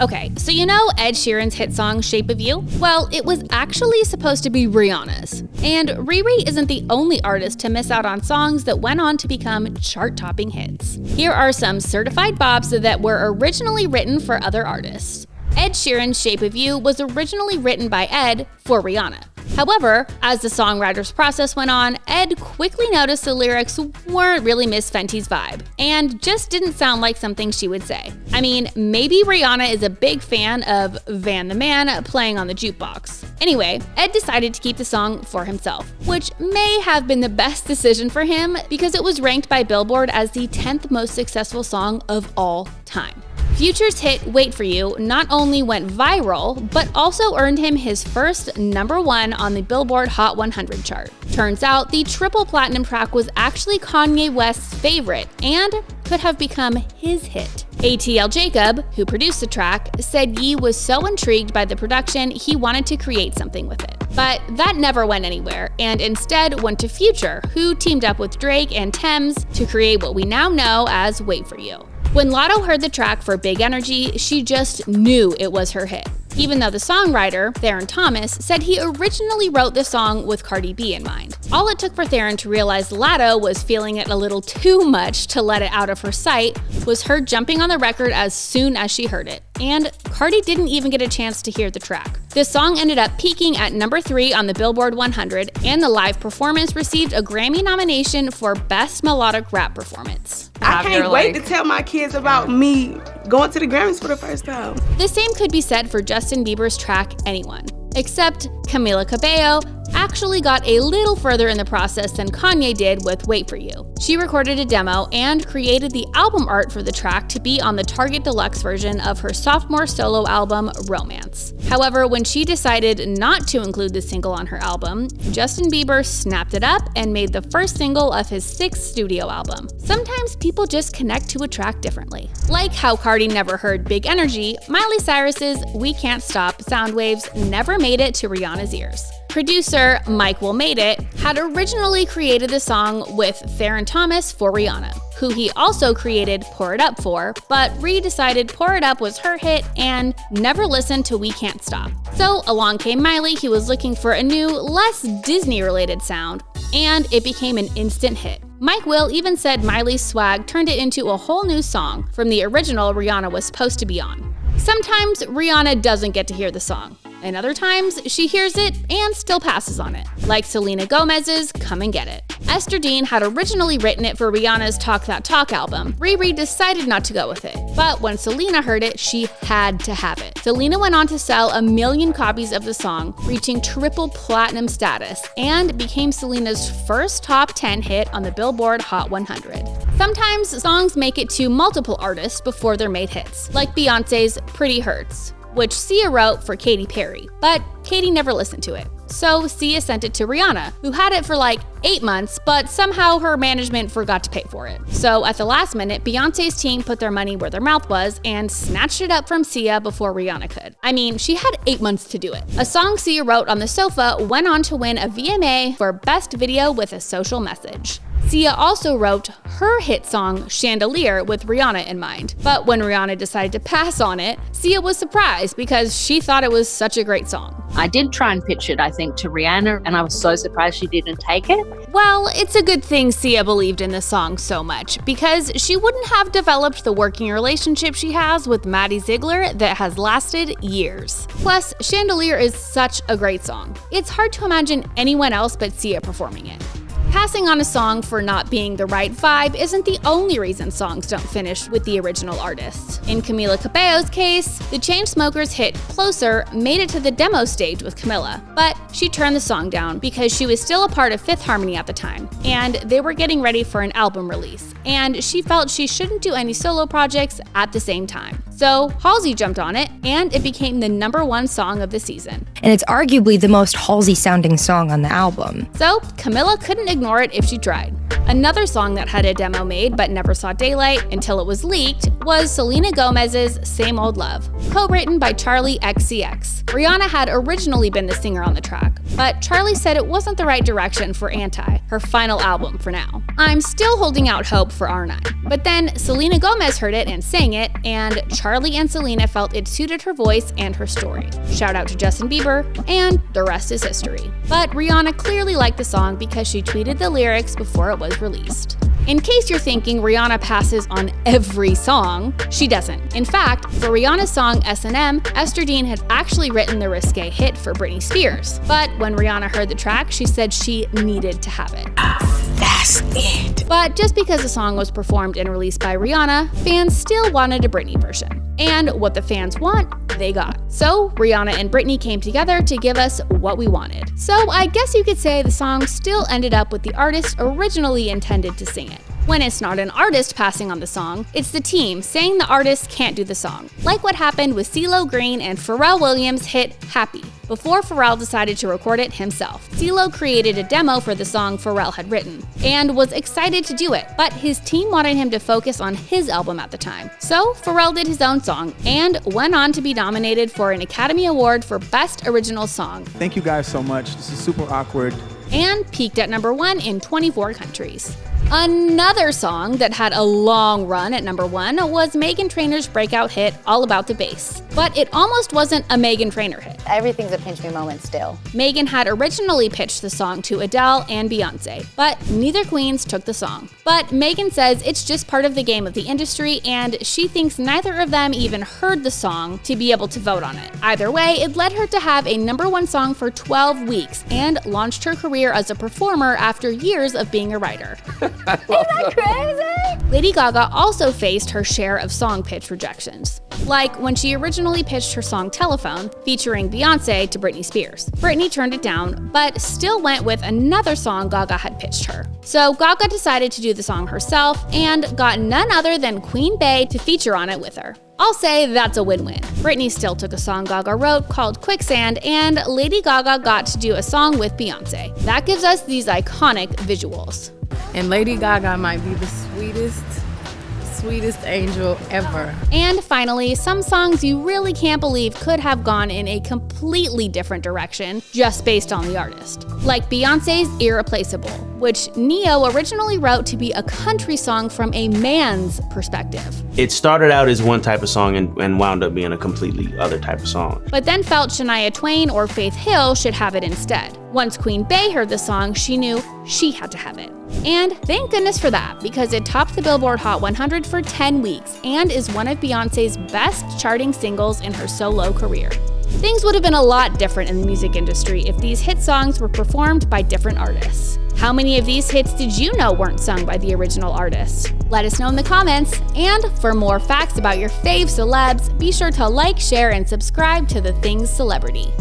Okay, so you know Ed Sheeran's hit song, Shape of You? Well, it was actually supposed to be Rihanna's. And Riri isn't the only artist to miss out on songs that went on to become chart-topping hits. Here are some certified bops that were originally written for other artists. Ed Sheeran's Shape of You was originally written by Ed for Rihanna. However, as the songwriter's process went on, Ed quickly noticed the lyrics weren't really Miss Fenty's vibe, and just didn't sound like something she would say. I mean, maybe Rihanna is a big fan of Van the Man playing on the jukebox. Anyway, Ed decided to keep the song for himself, which may have been the best decision for him because it was ranked by Billboard as the 10th most successful song of all time. Future's hit Wait For You not only went viral, but also earned him his first #1 on the Billboard Hot 100 chart. Turns out the triple platinum track was actually Kanye West's favorite and could have become his hit. ATL Jacob, who produced the track, said Ye was so intrigued by the production he wanted to create something with it. But that never went anywhere, and instead went to Future, who teamed up with Drake and Tems to create what we now know as Wait For You. When Lotto heard the track for Big Energy, she just knew it was her hit. Even though the songwriter, Theron Thomas, said he originally wrote the song with Cardi B in mind. All it took for Theron to realize Lotto was feeling it a little too much to let it out of her sight was her jumping on the record as soon as she heard it. And Cardi didn't even get a chance to hear the track. The song ended up peaking at #3 on the Billboard 100, and the live performance received a Grammy nomination for Best Melodic Rap Performance. I can't wait to tell my kids about me going to the Grammys for the first time. The same could be said for Justin Bieber's track, Anyone. Except Camila Cabello actually got a little further in the process than Kanye did with Wait For You. She recorded a demo and created the album art for the track to be on the Target Deluxe version of her sophomore solo album, Romance. However, when she decided not to include the single on her album, Justin Bieber snapped it up and made the first single of his 6th studio album. Sometimes people just connect to a track differently. Like how Cardi never heard Big Energy, Miley Cyrus's We Can't Stop sound waves never made it to Rihanna's ears. Producer Mike Will Made It had originally created the song with Theron Thomas for Rihanna, who he also created Pour It Up for, but Ree decided Pour It Up was her hit and never listened to We Can't Stop. So along came Miley, who was looking for a new, less Disney-related sound, and it became an instant hit. Mike Will even said Miley's swag turned it into a whole new song from the original Rihanna was supposed to be on. Sometimes Rihanna doesn't get to hear the song, and other times she hears it and still passes on it, like Selena Gomez's Come and Get It. Esther Dean had originally written it for Rihanna's Talk That Talk album. Riri decided not to go with it, but when Selena heard it, she had to have it. Selena went on to sell 1 million copies of the song, reaching triple platinum status, and became Selena's first top 10 hit on the Billboard Hot 100. Sometimes songs make it to multiple artists before they're made hits, like Beyoncé's Pretty Hurts, which Sia wrote for Katy Perry, but Katy never listened to it. So Sia sent it to Rihanna, who had it for like 8 months, but somehow her management forgot to pay for it. So at the last minute, Beyoncé's team put their money where their mouth was and snatched it up from Sia before Rihanna could. I mean, she had 8 months to do it. A song Sia wrote on the sofa went on to win a VMA for Best Video with a Social Message. Sia also wrote her hit song Chandelier with Rihanna in mind, but when Rihanna decided to pass on it, Sia was surprised because she thought it was such a great song. I did try and pitch it, I think, to Rihanna, and I was so surprised she didn't take it. Well, it's a good thing Sia believed in the song so much, because she wouldn't have developed the working relationship she has with Maddie Ziegler that has lasted years. Plus, Chandelier is such a great song. It's hard to imagine anyone else but Sia performing it. Passing on a song for not being the right vibe isn't the only reason songs don't finish with the original artist. In Camila Cabello's case, the Chainsmokers' hit Closer made it to the demo stage with Camila, but she turned the song down because she was still a part of Fifth Harmony at the time, and they were getting ready for an album release, and she felt she shouldn't do any solo projects at the same time. So Halsey jumped on it, and it became the #1 song of the season. And it's arguably the most Halsey-sounding song on the album. So Camila couldn't ignore it if she tried. Another song that had a demo made but never saw daylight until it was leaked was Selena Gomez's Same Old Love, co-written by Charlie XCX. Rihanna had originally been the singer on the track, but Charlie said it wasn't the right direction for Anti, her final album for now. I'm still holding out hope for R9. But then Selena Gomez heard it and sang it, and Charlie and Selena felt it suited her voice and her story. Shout out to Justin Bieber, and the rest is history. But Rihanna clearly liked the song because she tweeted the lyrics before it was released. In case you're thinking Rihanna passes on every song, she doesn't. In fact, for Rihanna's song S&M, Esther Dean had actually written the risque hit for Britney Spears. But when Rihanna heard the track, she said she needed to have it. That's it. But just because the song was performed and released by Rihanna, fans still wanted a Britney version. And what the fans want, they got. So Rihanna and Britney came together to give us what we wanted. So I guess you could say the song still ended up with the artist originally intended to sing it. When it's not an artist passing on the song, it's the team saying the artist can't do the song. Like what happened with Cee Lo Green and Pharrell Williams' hit Happy, before Pharrell decided to record it himself. Cee Lo created a demo for the song Pharrell had written, and was excited to do it, but his team wanted him to focus on his album at the time. So Pharrell did his own song, and went on to be nominated for an Academy Award for Best Original Song. Thank you guys so much. This is super awkward. And peaked at #1 in 24 countries. Another song that had a long run at #1 was Meghan Trainor's breakout hit, All About the Bass. But it almost wasn't a Meghan Trainor hit. Everything's a pinch me moment still. Meghan had originally pitched the song to Adele and Beyonce, but neither queens took the song. But Meghan says it's just part of the game of the industry, and she thinks neither of them even heard the song to be able to vote on it. Either way, it led her to have a #1 song for 12 weeks and launched her career as a performer after years of being a writer. Isn't that crazy? Lady Gaga also faced her share of song pitch rejections. Like when she originally pitched her song Telephone, featuring Beyonce, to Britney Spears. Britney turned it down, but still went with another song Gaga had pitched her. So Gaga decided to do the song herself, and got none other than Queen Bey to feature on it with her. I'll say that's a win-win. Britney still took a song Gaga wrote called Quicksand, and Lady Gaga got to do a song with Beyonce. That gives us these iconic visuals. And Lady Gaga might be the sweetest angel ever. And finally, some songs you really can't believe could have gone in a completely different direction just based on the artist. Like Beyonce's Irreplaceable, which Ne-Yo originally wrote to be a country song from a man's perspective. It started out as one type of song and wound up being a completely other type of song. But then felt Shania Twain or Faith Hill should have it instead. Once Queen Bey heard the song, she knew she had to have it. And thank goodness for that, because it topped the Billboard Hot 100 for 10 weeks and is one of Beyonce's best charting singles in her solo career. Things would have been a lot different in the music industry if these hit songs were performed by different artists. How many of these hits did you know weren't sung by the original artist? Let us know in the comments. And for more facts about your fave celebs, be sure to like, share, and subscribe to The Things Celebrity.